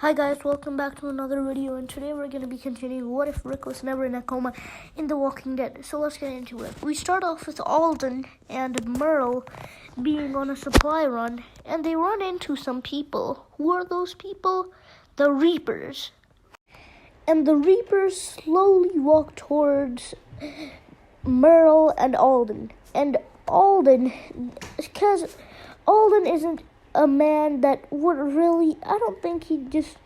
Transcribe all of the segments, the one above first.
Hi guys, welcome back to another video, and today we're going to be continuing What If Rick Was Never in a Coma in The Walking Dead. So let's get into it. We start off with Alden and Merle being on a supply run, and they run into some people. Who are those people? The Reapers. And the Reapers slowly walk towards Merle and Alden. And Alden, because Alden isn't a man that would really, I don't think he'd just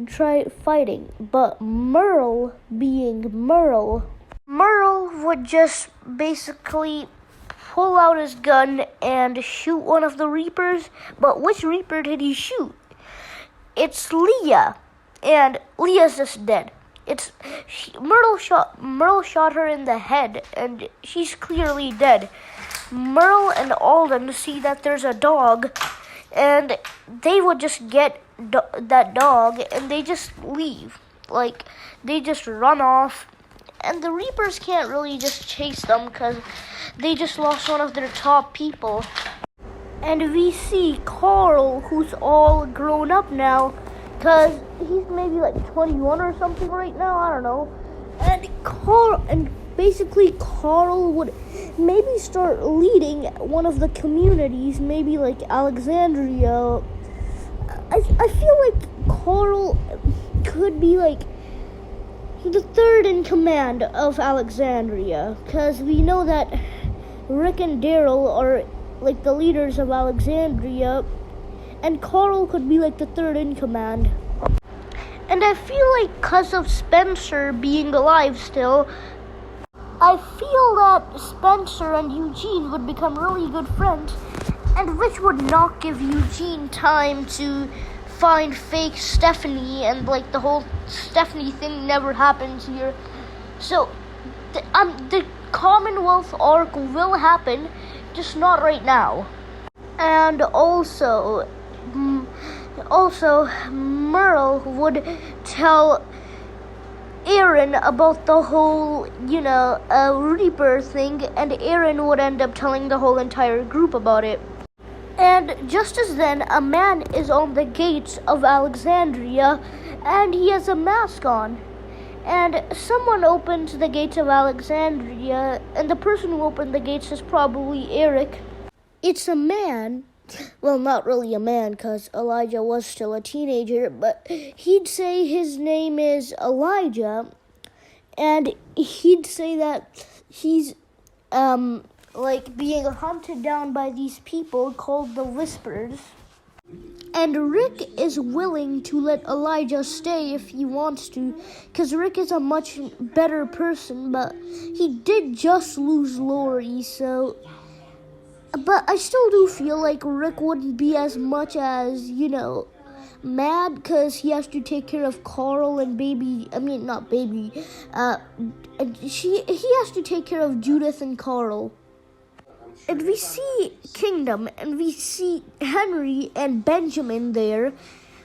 try fighting. But Merle, being Merle would just basically pull out his gun and shoot one of the Reapers. But which Reaper did he shoot? It's Leah, and Leah's just dead. Merle shot her in the head, and she's clearly dead. Merle and Alden see that there's a dog, and they would just get that dog, and they just leave. Like, they just run off, and the Reapers can't really just chase them because they just lost one of their top people. And we see Carl, who's all grown up now, because he's maybe like 21 or something right now, I don't know. And basically Carl would maybe start leading one of the communities, maybe like Alexandria. I feel like Carl could be like the third in command of Alexandria, because we know that Rick and Daryl are like the leaders of Alexandria, and Carl could be like the third in command. And I feel like because of Spencer being alive still, I feel that Spencer and Eugene would become really good friends, and Rich would not give Eugene time to find fake Stephanie, and like the whole Stephanie thing never happens here. So the Commonwealth arc will happen, just not right now. And also Merle would tell Aaron about the whole, Reaper thing, and Aaron would end up telling the whole entire group about it. And just as then, a man is on the gates of Alexandria, and he has a mask on. And someone opens the gates of Alexandria, and the person who opened the gates is probably Eric. It's a man. Well, not really a man, because Elijah was still a teenager, but he'd say his name is Elijah, and he'd say that he's, being hunted down by these people called the Whispers. And Rick is willing to let Elijah stay if he wants to, because Rick is a much better person, but he did just lose Lori, so... But I still do feel like Rick wouldn't be as much as, mad, because he has to take care of Carl and he has to take care of Judith and Carl. And we see Kingdom, and we see Henry and Benjamin there,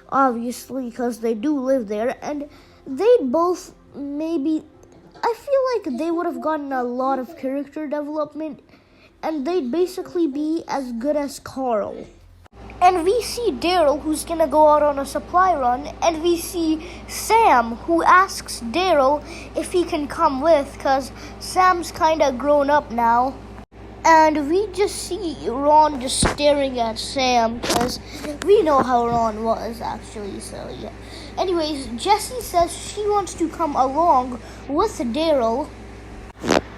obviously, because they do live there, and they both I feel like they would have gotten a lot of character development, and they'd basically be as good as Carl. And we see Daryl, who's gonna go out on a supply run, and we see Sam, who asks Daryl if he can come with, because Sam's kinda grown up now. And we just see Ron just staring at Sam, because we know how Ron was, actually, so yeah. Anyways, Jessie says she wants to come along with Daryl,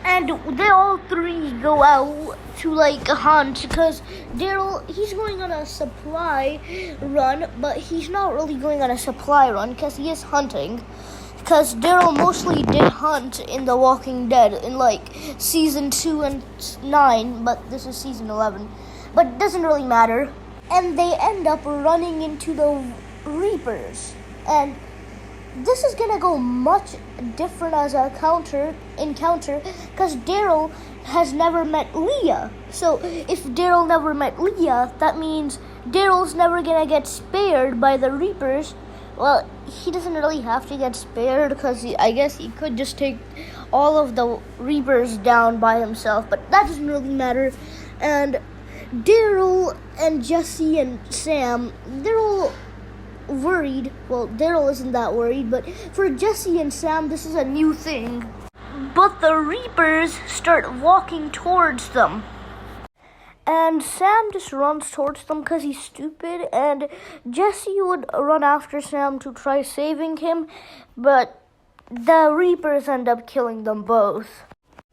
and they all three go out to hunt, because Daryl, he's going on a supply run, but he's not really going on a supply run because he is hunting. Because Daryl mostly did hunt in The Walking Dead in season 2 and 9, but this is season 11. But it doesn't really matter. And they end up running into the Reapers. And this is gonna go much different as a encounter, because Daryl has never met Leah. So if Daryl never met Leah, that means Daryl's never gonna get spared by the Reapers. Well, he doesn't really have to get spared, because I guess he could just take all of the Reapers down by himself, but that doesn't really matter. And Daryl and Jessie and Sam, they're all worried. Well, Daryl isn't that worried, but for Jesse and Sam, this is a new thing. But the Reapers start walking towards them. And Sam just runs towards them because he's stupid, and Jesse would run after Sam to try saving him, but the Reapers end up killing them both.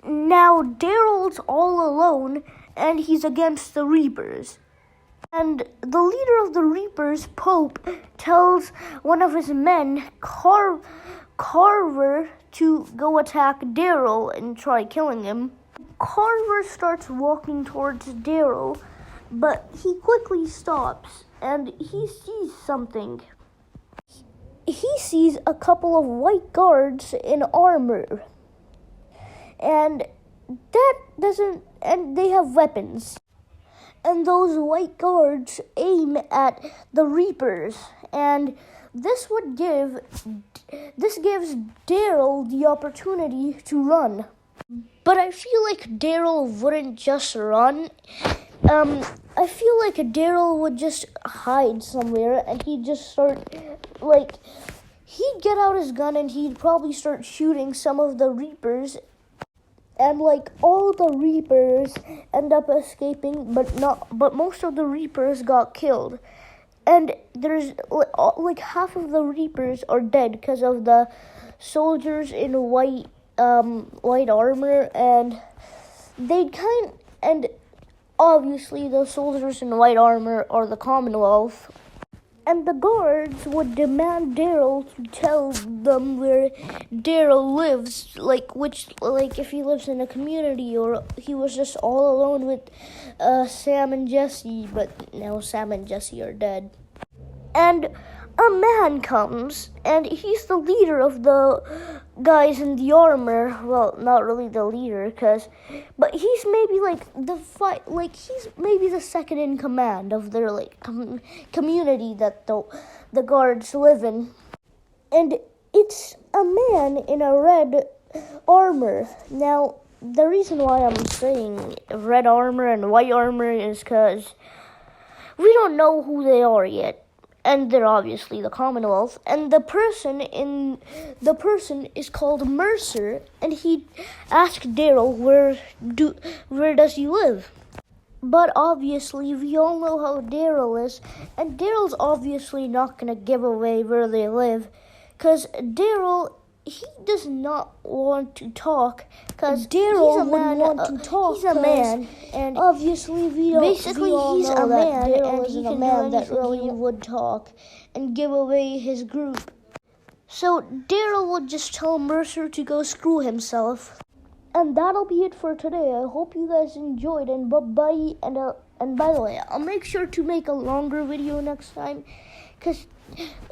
Now Daryl's all alone, and he's against the Reapers. And the leader of the Reapers, Pope, tells one of his men, Carver, to go attack Daryl and try killing him. Carver starts walking towards Daryl, but he quickly stops and he sees something. He sees a couple of white guards in armor. And they have weapons. And those white guards aim at the Reapers, and this gives Daryl the opportunity to run. But I feel like Daryl wouldn't just run. I feel like Daryl would just hide somewhere, and he'd just start, he'd get out his gun and he'd probably start shooting some of the Reapers. And all the Reapers end up escaping, but most of the Reapers got killed. And there's half of the Reapers are dead because of the soldiers in white armor, and obviously the soldiers in white armor are the Commonwealth. And the guards would demand Daryl to tell them where Daryl lives, if he lives in a community or he was just all alone with Sam and Jesse, but now Sam and Jesse are dead. And a man comes, and he's the leader of the guys in the armor. Well, not really the leader, but he's maybe he's maybe the second in command of their community that the guards live in. And it's a man in a red armor. Now, the reason why I'm saying red armor and white armor is because we don't know who they are yet. And they're obviously the Commonwealth. And the person is called Mercer, and he asked Daryl, where does he live? But obviously, we all know how Daryl is, and Daryl's obviously not gonna give away where they live, because Daryl, he does not want to talk, because Daryl would want to talk. He's a man, and obviously he's a man, and he can do that really would talk and give away his group. So Daryl would just tell Mercer to go screw himself. And that'll be it for today. I hope you guys enjoyed, and bye-bye. And by the way, I'll make sure to make a longer video next time, because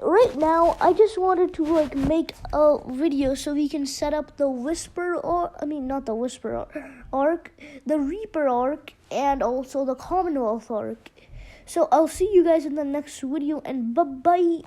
right now I just wanted to make a video so we can set up the Ark, the Reaper Ark, and also the Commonwealth Ark. So I'll see you guys in the next video, and bye-bye.